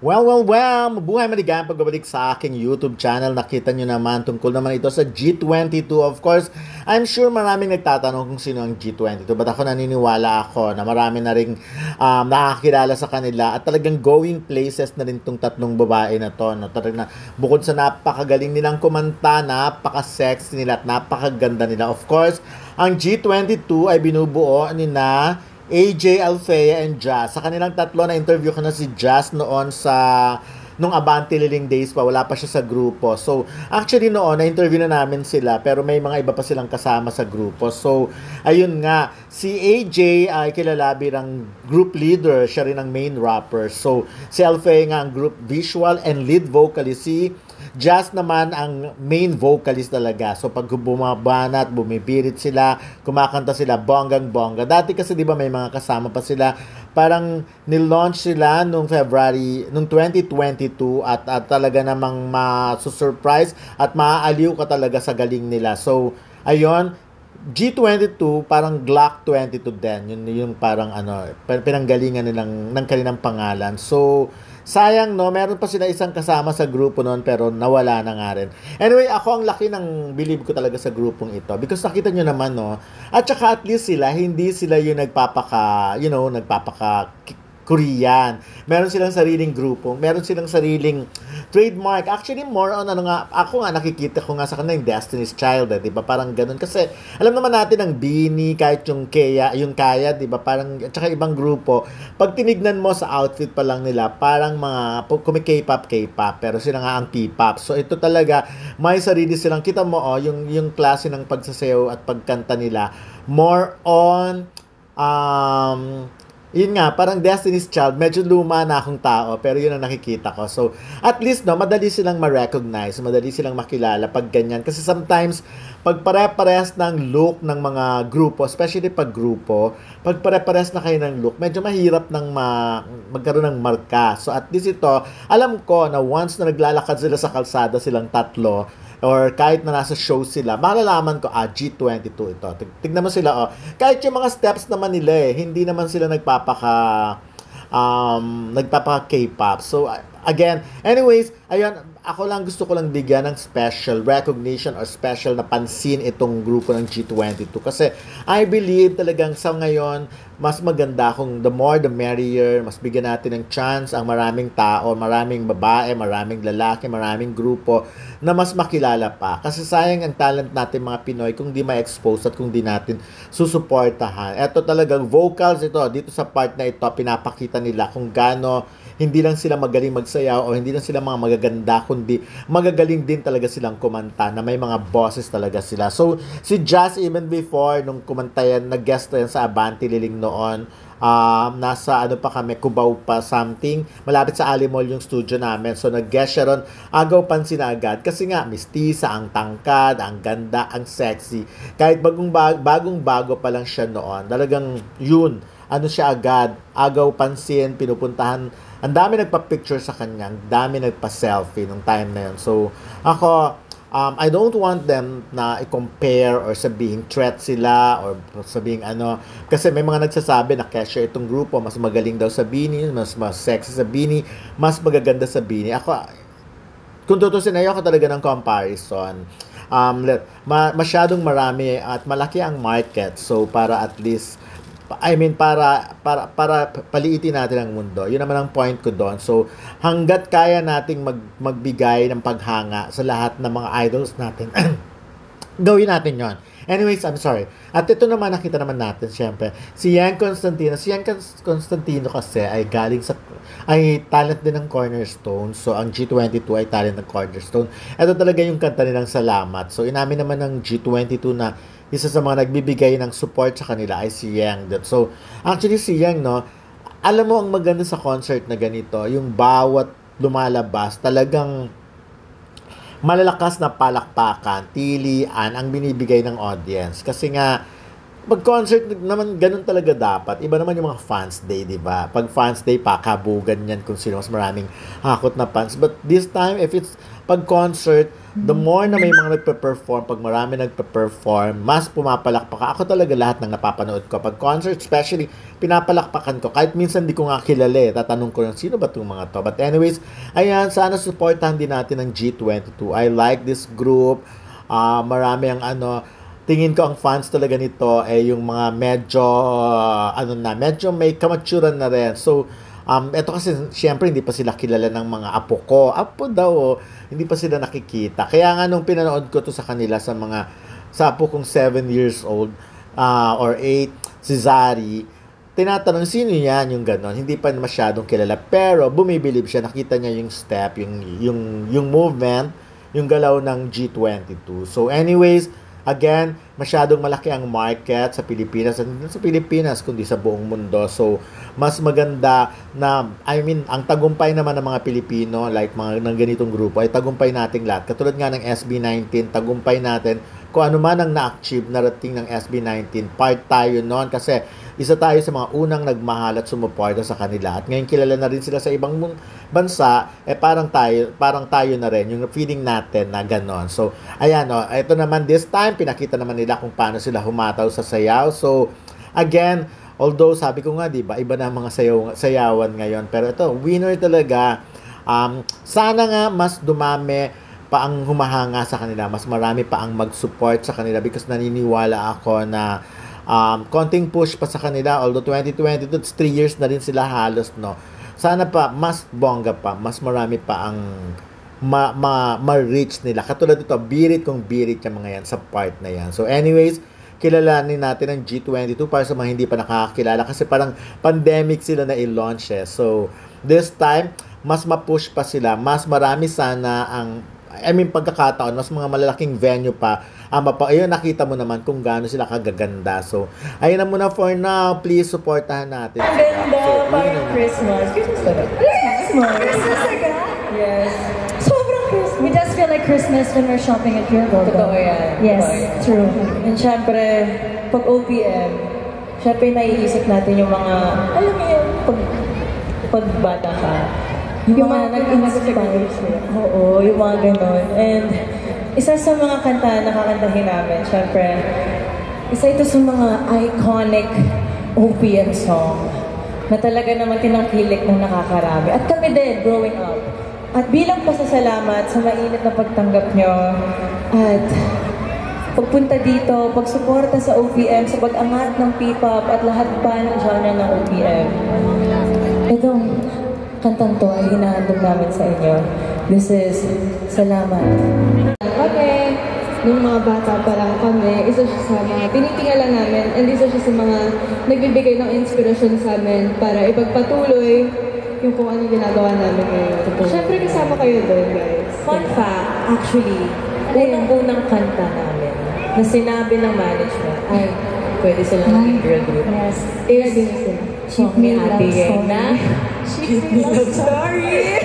Mabuhay maligayang pagbabalik sa aking YouTube channel. Nakita nyo naman, tungkol naman ito sa G22. Of course, I'm sure maraming nagtatanong kung sino ang G22. But ako naniniwala ako na marami na rin nakakilala sa kanila at talagang going places na rin itong tatlong babae na to. No? Talagang bukod sa napakagaling nilang kumanta, napaka-sexy nila at napakaganda nila. Of course, ang G22 ay binubuo ni na AJ, Althea, and Jazz. Sa kanilang tatlo, na-interview ko na si Jazz noon nung Abante Liling days pa, wala pa siya sa grupo. So, actually noon, na-interview na namin sila, pero may mga iba pa silang kasama sa grupo. So, ayun nga, si AJ ay kilala bilang group leader, siya rin ang main rapper. So, si Althea nga ang group visual and lead vocalist. Si Jazz naman ang main vocalist talaga. So pag bumabanat, bumibirit sila, kumakanta sila bonggang-bongga. Dati kasi 'di ba may mga kasama pa sila. Parang ni-launch sila nung February nung 2022 at talaga namang ma-surprise at maaaliw ka talaga sa galing nila. So ayun, G22 parang Glock 22 din. Yun yung parang pinanggalingan nilang ng kanilang pangalan. So sayang no, meron pa sila isang kasama sa grupo noon pero nawala na nga rin. Anyway, ako ang laki ng believe ko talaga sa grupong ito because nakita nyo naman no, at saka at least sila, hindi sila yung nagpapaka Korean. Meron silang sariling grupo, meron silang sariling trademark. Actually, more on ako nga nakikita ko nga sa kanila yung Destiny's Child, 'di ba? Parang ganoon kasi alam naman natin ang BINI, kahit yung Kaya, 'di ba? Parang at saka ibang grupo, pag tinignan mo sa outfit pa lang nila, parang mga K-pop, pero sila nga ang P-pop. So ito talaga may sarili silang, kita mo yung klase ng pagsasayaw at pagkanta nila, more on yun nga, parang Destiny's Child, medyo luma na akong tao, pero yun ang nakikita ko. So, at least, no, madali silang ma-recognize, madali silang makilala pag ganyan. Kasi sometimes, pag pare-pares ng look ng mga grupo, especially pag grupo, pag pare-pares na kayo ng look, medyo mahirap nang magkaroon ng marka. So, at least ito, alam ko na once na naglalakad sila sa kalsada silang tatlo, or kahit na nasa show sila, malalaman ko, G22 ito. Tignan mo sila, kahit yung mga steps naman nila hindi naman sila nagpapaka K-pop. So, again, anyways, ayun, gusto ko lang bigyan ng special recognition or special na pansin itong grupo ng G22 kasi I believe talagang sa ngayon, mas maganda kung the more the merrier, mas bigyan natin ng chance ang maraming tao, maraming babae, maraming lalaki, maraming grupo na mas makilala pa. Kasi sayang ang talent natin mga Pinoy kung di ma-expose at kung di natin susuportahan. Ito talagang vocals ito, dito sa part na ito, pinapakita nila kung gaano hindi lang sila magaling magsayaw o hindi lang sila mga magaganda, kundi magagaling din talaga silang kumanta na may mga bosses talaga sila. So, si Jazz even before, nung kumanta yan, nag-guest yan sa Abante Liling noon, nasa kami, Cubao pa something, malapit sa Alimol yung studio namin. So, nag-guest siya ron, agaw pansin na agad. Kasi nga, mistisa, ang tangkad, ang ganda, ang sexy. Kahit bagong-bago pa lang siya noon, talagang yun, siya agad, agaw pansin, pinupuntahan. Ang dami nagpa-picture sa kanya, ang dami nagpa-selfie nung time na yun. So, ako, I don't want them na i-compare or sabihin threat sila or sabihin kasi may mga nagsasabi na kesyo itong grupo, mas magaling daw sa BINI, mas sexy sa BINI, mas magaganda sa BINI. Ako, kung tutusin, ayoko talaga ng comparison. Masyadong marami at malaki ang market. So, para at least para paliitin natin ang mundo. Yun naman ang point ko doon. So, hanggat kaya nating magbigay ng paghanga sa lahat ng mga idols natin, gawin natin yon. Anyways, I'm sorry. At ito naman, nakita naman natin, syempre, si Yang Constantino. Si Yang Constantino kasi ay talent din ng Cornerstone. So, ang G22 ay talent ng Cornerstone. Ito talaga yung kanta nilang Salamat. So, inamin naman ng G22 na isa sa mga nagbibigay ng support sa kanila ay si Yang. So, actually si Yang, no, alam mo ang maganda sa concert na ganito, yung bawat lumalabas, talagang malalakas na palakpakan, tilian ang binibigay ng audience. Kasi nga, pag concert naman, ganun talaga dapat. Iba naman yung mga fans day, di ba? Pag fans day, pakabugan yan kung sino mas maraming hakot na fans. But this time, if it's pag concert, the more na may mga nagpe-perform, pag marami nagpe-perform, mas pumapalakpak. Ako talaga lahat ng napapanood ko. Pag concert, especially, pinapalakpakan ko. Kahit minsan di ko nga kilala tatanong ko lang, sino ba itong mga to? But anyways, ayan, sana supportahan din natin ng G22. I like this group. Marami ang tingin ko ang fans talaga nito yung mga medyo medyo may kamatsuran na rin. So eto kasi syempre hindi pa sila kilala ng mga apo ko. Apo daw, hindi pa sila nakikita. Kaya nga nung pinanood ko to sa kanila sa apo kong 7 years old or 8, si Zari, tinatanong sino yan, yung ganon. Hindi pa masyadong kilala pero bumibilib siya, nakita niya yung step, yung movement, yung galaw ng G22. So anyways, again, masyadong malaki ang market sa Pilipinas, at hindi sa Pilipinas kundi sa buong mundo. So mas maganda na, ang tagumpay naman ng mga Pilipino, like mga ng ganitong grupo, ay tagumpay nating lahat. Katulad nga ng SB19, tagumpay natin kung ano man ang na-achieve, narating ng SB19, part tayo noon kasi isa tayo sa mga unang nagmahal at sumuporta sa kanila. At ngayon kilala na rin sila sa ibang bansa, parang tayo na rin, yung feeling natin na ganon. So, ayan ito naman this time, pinakita naman nila kung paano sila humataw sa sayaw. So, again, although sabi ko nga, diba, iba na mga sayawan ngayon. Pero ito, winner talaga. Sana nga mas dumami pa ang humahanga sa kanila, mas marami pa ang mag-support sa kanila because naniniwala ako na konting push pa sa kanila, although 2022, 3 years na rin sila halos, no? Sana pa, mas bongga pa, mas marami pa ang ma-reach nila. Katulad ito, birit yung mga yan sa part na yan. So anyways, kilalanin natin ang G22 para sa mga hindi pa nakakakilala kasi parang pandemic sila na i-launch So this time, mas ma-push pa sila, mas marami sana ang pagkakataon, mas mga malalaking venue pa. Ayun, nakita mo naman kung gaano sila kagaganda. So, ayun na muna for now. Please, supportahan natin. Ang ganda, parang Christmas. Christmas talaga. Christmas agad? Yes. Sobrang Christmas. We just feel like Christmas when we're shopping at Pure Gold. Totoo yan. Yes, true. And syempre, pag OPM, syempre naiisip natin yung mga, alam mo yun, pag bata ka. Yung mga nag-inspire siya. Oo, yung mga ganon. And isa sa mga kanta na kakantahin namin, syempre, isa ito sa mga iconic OPM song na talaga naman tinangkilik ng nakakarami. At kami din, growing up. At bilang pasasalamat sa mainit na pagtanggap nyo at pagpunta dito, pagsuporta sa OPM, sa pag-angat ng P-pop at lahat pa ng genre ng OPM. Itong kantang to ay hinahandog namin sa inyo. This is Salamat. Kami, nung mga bata pa lang kami, isa siya sa mga tinitingala namin and isa siya sa mga nagbibigay ng inspirasyon sa amin para ipagpatuloy yung kung ano ginagawa namin ngayon. Siyempre kasama kayo doon, guys. Fun fact, actually, unang-unang kanta namin na sinabi ng management ay pwede silang maging girl group. Yes. Ready na sila. Song ni Ate Yeng na She's Me Love Story.